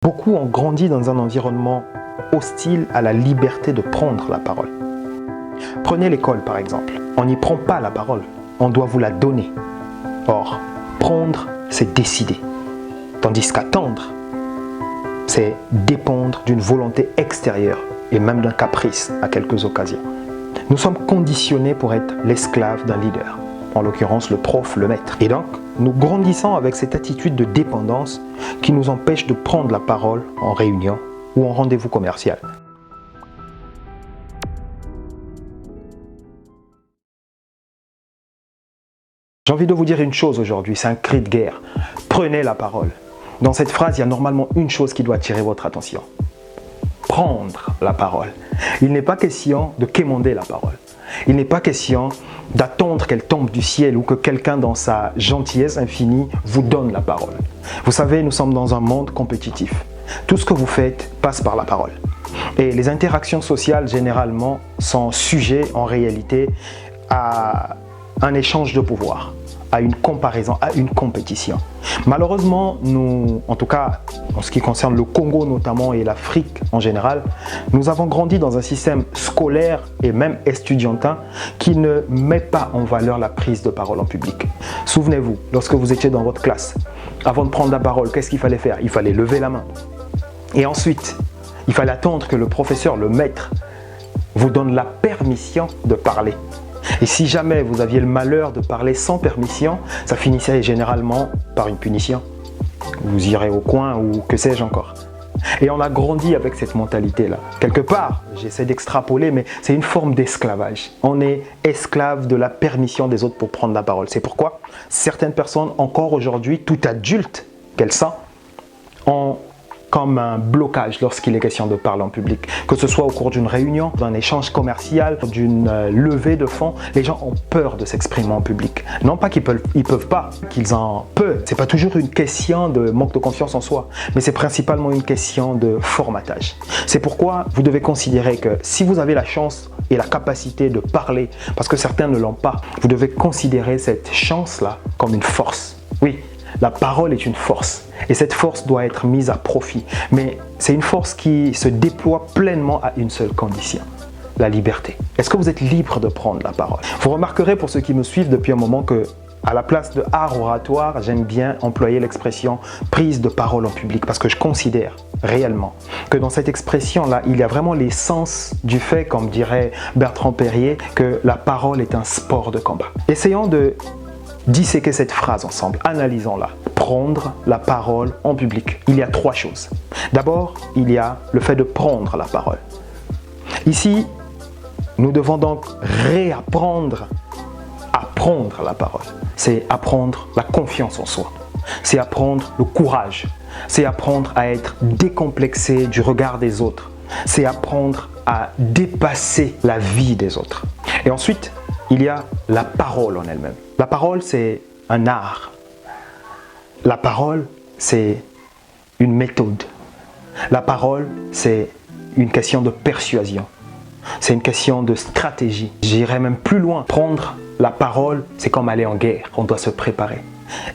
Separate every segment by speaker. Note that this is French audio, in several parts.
Speaker 1: Beaucoup ont grandi dans un environnement hostile à la liberté de prendre la parole. Prenez l'école par exemple. On n'y prend pas la parole, on doit vous la donner. Or, prendre, c'est décider. Tandis qu'attendre, c'est dépendre d'une volonté extérieure et même d'un caprice à quelques occasions. Nous sommes conditionnés pour être l'esclave d'un leader, en l'occurrence le prof, le maître. Et donc, nous grandissons avec cette attitude de dépendance qui nous empêche de prendre la parole en réunion ou en rendez-vous commercial. J'ai envie de vous dire une chose aujourd'hui, c'est un cri de guerre. Prenez la parole. Dans cette phrase, il y a normalement une chose qui doit attirer votre attention. Prendre la parole. Il n'est pas question de quémander la parole. Il n'est pas question d'attendre qu'elle tombe du ciel ou que quelqu'un dans sa gentillesse infinie vous donne la parole. Vous savez, nous sommes dans un monde compétitif. Tout ce que vous faites passe par la parole. Et les interactions sociales, généralement, sont sujets en réalité à un échange de pouvoir, à une comparaison, à une compétition. Malheureusement, nous, en tout cas en ce qui concerne le Congo notamment et l'Afrique en général, nous avons grandi dans un système scolaire et même estudiantin qui ne met pas en valeur la prise de parole en public. Souvenez-vous, lorsque vous étiez dans votre classe, avant de prendre la parole, qu'est-ce qu'il fallait faire? Il fallait lever la main. Et ensuite, il fallait attendre que le professeur, le maître, vous donne la permission de parler. Et si jamais vous aviez le malheur de parler sans permission, ça finissait généralement par une punition. Vous irez au coin ou que sais-je encore. Et on a grandi avec cette mentalité-là. Quelque part, j'essaie d'extrapoler, mais c'est une forme d'esclavage. On est esclave de la permission des autres pour prendre la parole. C'est pourquoi certaines personnes, encore aujourd'hui, tout adulte qu'elles sont, ont comme un blocage lorsqu'il est question de parler en public. Que ce soit au cours d'une réunion, d'un échange commercial, d'une levée de fonds, les gens ont peur de s'exprimer en public. Non pas qu'ils peuvent pas, qu'ils en peuvent. C'est pas toujours une question de manque de confiance en soi, mais c'est principalement une question de formatage. C'est pourquoi vous devez considérer que si vous avez la chance et la capacité de parler, parce que certains ne l'ont pas, vous devez considérer cette chance-là comme une force. Oui, la parole est une force et cette force doit être mise à profit. Mais c'est une force qui se déploie pleinement à une seule condition, la liberté. Est-ce que vous êtes libre de prendre la parole? Vous remarquerez pour ceux qui me suivent depuis un moment que à la place de art oratoire, j'aime bien employer l'expression prise de parole en public parce que je considère réellement que dans cette expression-là, il y a vraiment l'essence du fait, comme dirait Bertrand Perrier, que la parole est un sport de combat. Essayons de disséquer cette phrase ensemble, analysons-la. Prendre la parole en public. Il y a trois choses. D'abord, il y a le fait de prendre la parole. Ici, nous devons donc réapprendre à prendre la parole. C'est apprendre la confiance en soi. C'est apprendre le courage. C'est apprendre à être décomplexé du regard des autres. C'est apprendre à dépasser la vie des autres. Et ensuite, il y a la parole en elle-même. La parole, c'est un art. La parole, c'est une méthode. La parole, c'est une question de persuasion. C'est une question de stratégie. J'irais même plus loin. Prendre la parole, c'est comme aller en guerre. On doit se préparer.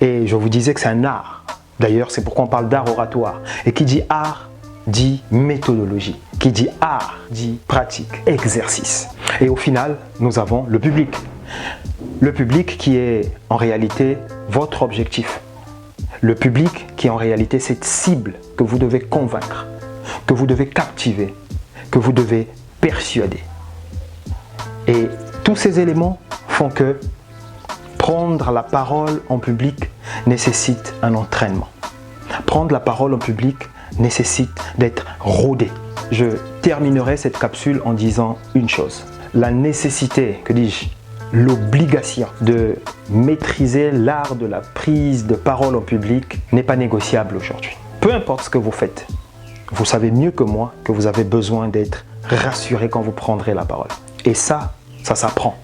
Speaker 1: Et je vous disais que c'est un art. D'ailleurs, c'est pourquoi on parle d'art oratoire. Et qui dit art, dit méthodologie. Qui dit art, dit pratique, exercice. Et au final, nous avons le public. Le public qui est en réalité votre objectif. Le public qui est en réalité cette cible que vous devez convaincre, que vous devez captiver, que vous devez persuader. Et tous ces éléments font que prendre la parole en public nécessite un entraînement. Prendre la parole en public nécessite d'être rodé. Je terminerai cette capsule en disant une chose. La nécessité, que dis-je, l'obligation de maîtriser l'art de la prise de parole en public n'est pas négociable aujourd'hui. Peu importe ce que vous faites, vous savez mieux que moi que vous avez besoin d'être rassuré quand vous prendrez la parole. Et ça s'apprend.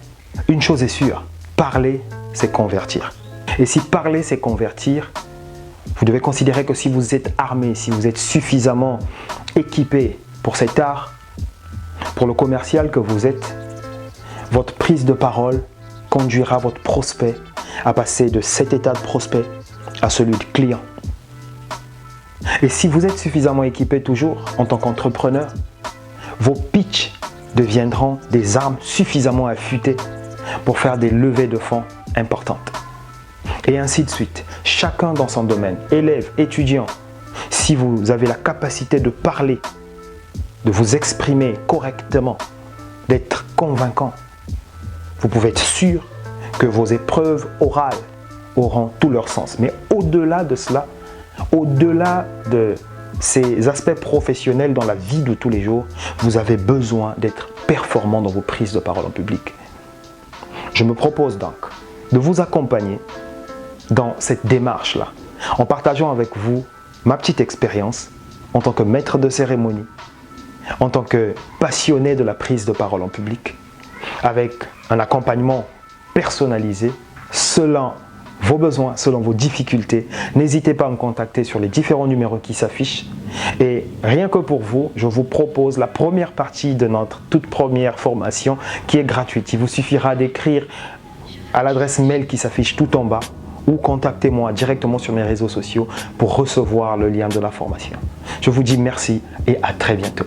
Speaker 1: Une chose est sûre, parler, c'est convertir. Et si parler, c'est convertir, vous devez considérer que si vous êtes armé, si vous êtes suffisamment équipé pour cet art, pour le commercial que vous êtes, votre prise de parole conduira votre prospect à passer de cet état de prospect à celui de client. Et si vous êtes suffisamment équipé toujours en tant qu'entrepreneur, vos pitchs deviendront des armes suffisamment affûtées pour faire des levées de fonds importantes. Et ainsi de suite. Chacun dans son domaine, élève, étudiant, si vous avez la capacité de parler, de vous exprimer correctement, d'être convaincant, vous pouvez être sûr que vos épreuves orales auront tout leur sens. Mais au-delà de cela, au-delà de ces aspects professionnels dans la vie de tous les jours, vous avez besoin d'être performant dans vos prises de parole en public. Je me propose donc de vous accompagner dans cette démarche-là, en partageant avec vous ma petite expérience en tant que maître de cérémonie, en tant que passionné de la prise de parole en public, avec un accompagnement personnalisé selon vos besoins, selon vos difficultés. N'hésitez pas à me contacter sur les différents numéros qui s'affichent. Et rien que pour vous, je vous propose la première partie de notre toute première formation qui est gratuite. Il vous suffira d'écrire à l'adresse mail qui s'affiche tout en bas ou contactez-moi directement sur mes réseaux sociaux pour recevoir le lien de la formation. Je vous dis merci et à très bientôt.